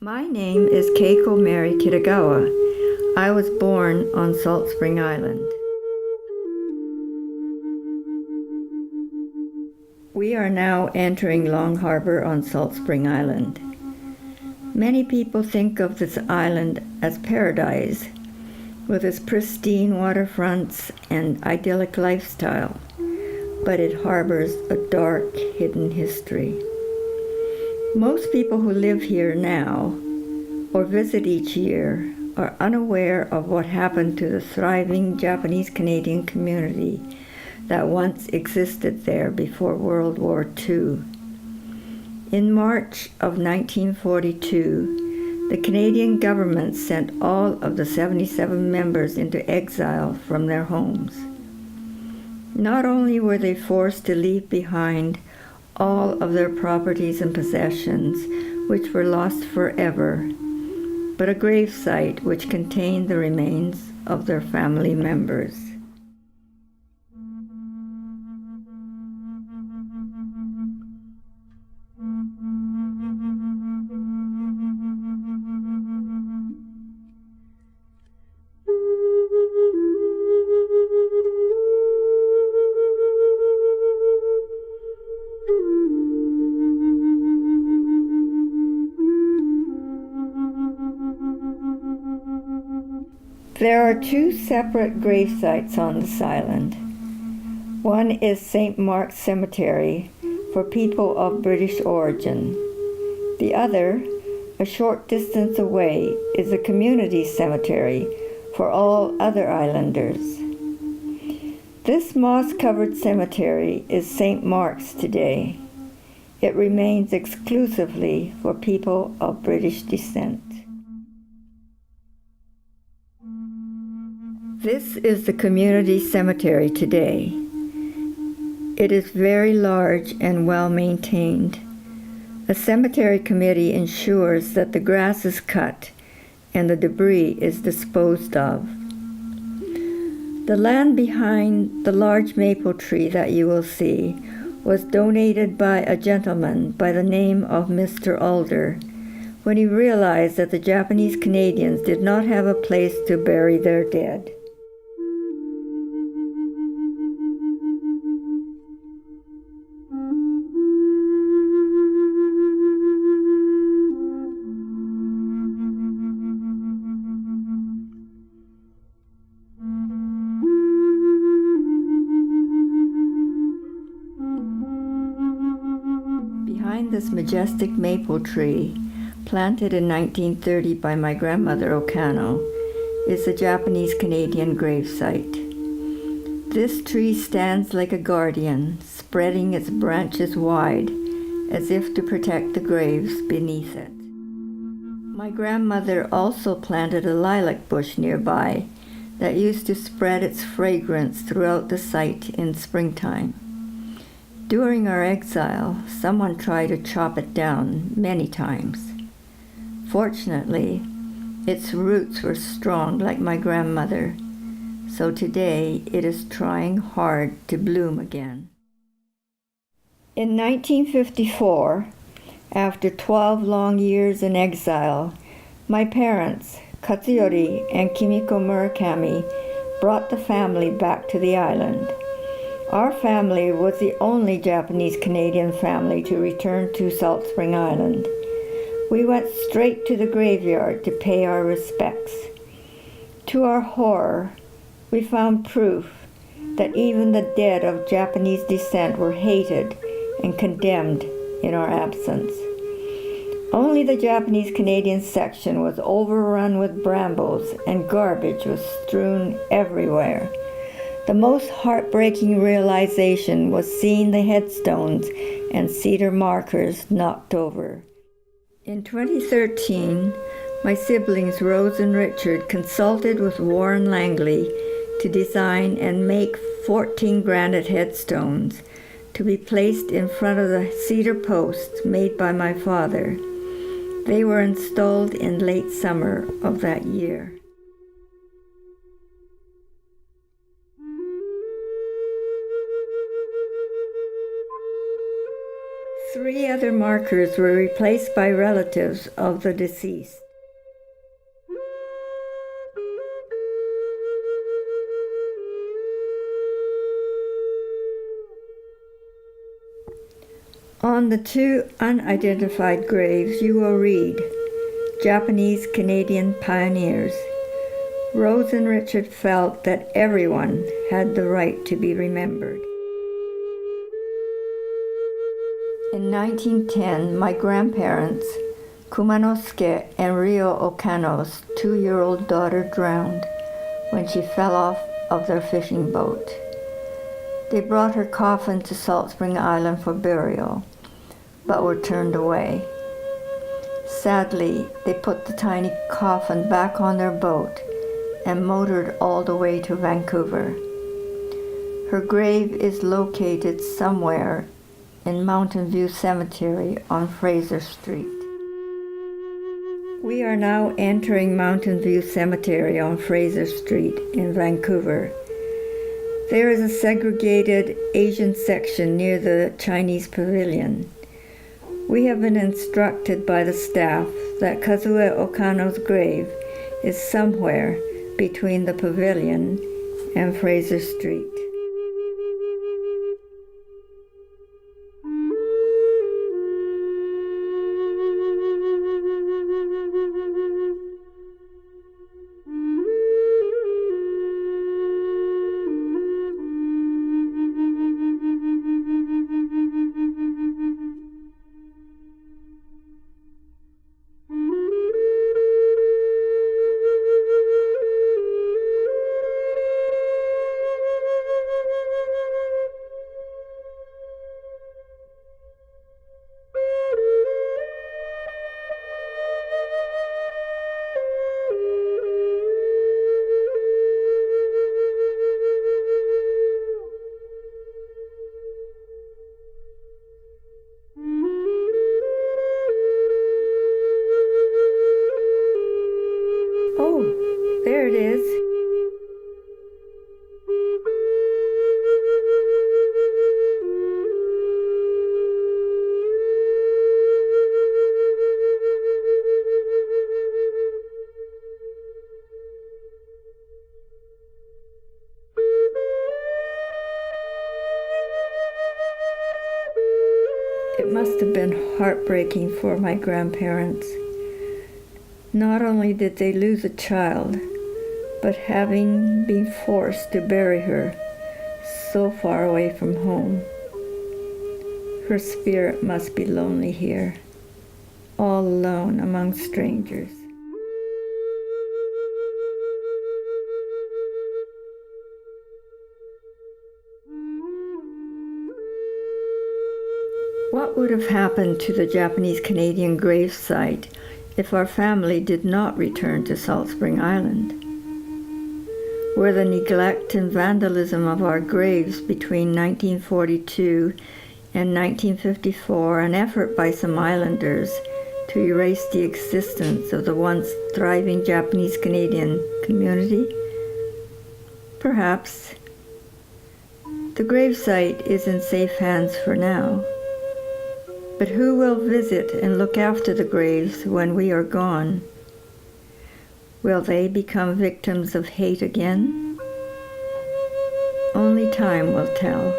My name is Keiko Mary Kitagawa. I was born on Salt Spring Island. We are now entering Long Harbor on Salt Spring Island. Many people think of this island as paradise, with its pristine waterfronts and idyllic lifestyle, but it harbors a dark, hidden history. Most people who live here now or visit each year are unaware of what happened to the thriving Japanese-Canadian community that once existed there before World War II. In March of 1942, the Canadian government sent all of the 77 members into exile from their homes. Not only were they forced to leave behind all of their properties and possessions, which were lost forever, but a gravesite which contained the remains of their family members. There are two separate grave sites on this island. One is St. Mark's Cemetery for people of British origin. The other, a short distance away, is a community cemetery for all other islanders. This moss-covered cemetery is St. Mark's today. It remains exclusively for people of British descent. This is the community cemetery today. It is very large and well maintained. A cemetery committee ensures that the grass is cut and the debris is disposed of. The land behind the large maple tree that you will see was donated by a gentleman by the name of Mr. Alder when he realized that the Japanese Canadians did not have a place to bury their dead. Behind this majestic maple tree, planted in 1930 by my grandmother Okano, is the Japanese-Canadian gravesite. This tree stands like a guardian, spreading its branches wide, as if to protect the graves beneath it. My grandmother also planted a lilac bush nearby that used to spread its fragrance throughout the site in springtime. During our exile, someone tried to chop it down many times. Fortunately, its roots were strong like my grandmother, so today it is trying hard to bloom again. In 1954, after 12 long years in exile, my parents, Katsuyori and Kimiko Murakami, brought the family back to the island. Our family was the only Japanese-Canadian family to return to Salt Spring Island. We went straight to the graveyard to pay our respects. To our horror, we found proof that even the dead of Japanese descent were hated and condemned in our absence. Only the Japanese-Canadian section was overrun with brambles and garbage was strewn everywhere. The most heartbreaking realization was seeing the headstones and cedar markers knocked over. In 2013, my siblings Rose and Richard consulted with Warren Langley to design and make 14 granite headstones to be placed in front of the cedar posts made by my father. They were installed in late summer of that year. 3 other markers were replaced by relatives of the deceased. On the 2 unidentified graves, you will read, Japanese Canadian Pioneers. Rose and Richard felt that everyone had the right to be remembered. In 1910, my grandparents, Kumanosuke and Rio Okano's 2-year-old daughter drowned when she fell off of their fishing boat. They brought her coffin to Salt Spring Island for burial, but were turned away. Sadly, they put the tiny coffin back on their boat and motored all the way to Vancouver. Her grave is located somewhere in Mountain View Cemetery on Fraser Street. We are now entering Mountain View Cemetery on Fraser Street in Vancouver. There is a segregated Asian section near the Chinese Pavilion. We have been instructed by the staff that Kazuo Okano's grave is somewhere between the pavilion and Fraser Street. Oh, there it is. It must have been heartbreaking for my grandparents. Not only did they lose a child, but having been forced to bury her so far away from home. Her spirit must be lonely here, all alone among strangers. What would have happened to the Japanese-Canadian gravesite if our family did not return to Salt Spring Island? Were the neglect and vandalism of our graves between 1942 and 1954 an effort by some islanders to erase the existence of the once thriving Japanese-Canadian community? Perhaps. The gravesite is in safe hands for now. But who will visit and look after the graves when we are gone? Will they become victims of hate again? Only time will tell.